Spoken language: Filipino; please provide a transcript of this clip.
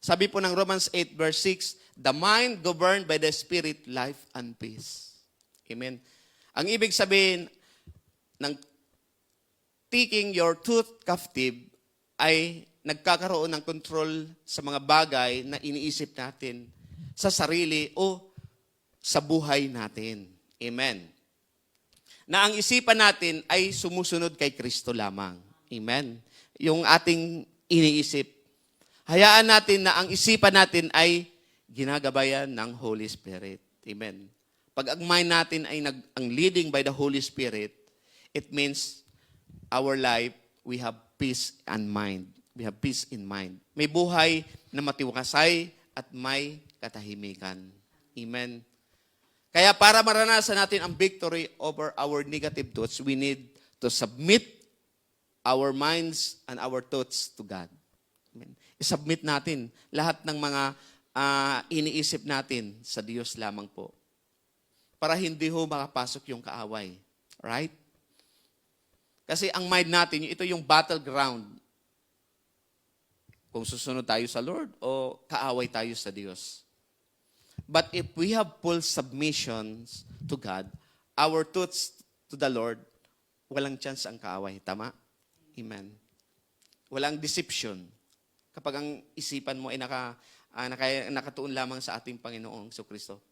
Sabi po ng Romans 8 verse 6, the mind governed by the Spirit, life and peace. Amen. Ang ibig sabihin ng taking your thought captive ay nagkakaroon ng control sa mga bagay na iniisip natin sa sarili o sa buhay natin. Amen. Na ang isipan natin ay sumusunod kay Kristo lamang. Amen. Yung ating iniisip. Hayaan natin na ang isipan natin ay ginagabayan ng Holy Spirit. Amen. Pag ang mind natin ay ang leading by the Holy Spirit, it means our life, we have peace and mind. We have peace in mind. May buhay na matiwasay at may katahimikan. Amen. Kaya para maranasan natin ang victory over our negative thoughts, we need to submit our minds and our thoughts to God. Amen. I-submit natin lahat ng mga iniisip natin sa Diyos lamang po. Para hindi ho makapasok yung kaaway. Right? Kasi ang mind natin, ito yung battleground. Kung susunod tayo sa Lord o kaaway tayo sa Diyos. But if we have full submissions to God, our thoughts to the Lord, walang chance ang kaaway. Tama? Amen. Walang deception. Kapag ang isipan mo ay nakatuon lamang sa ating Panginoong Kristo.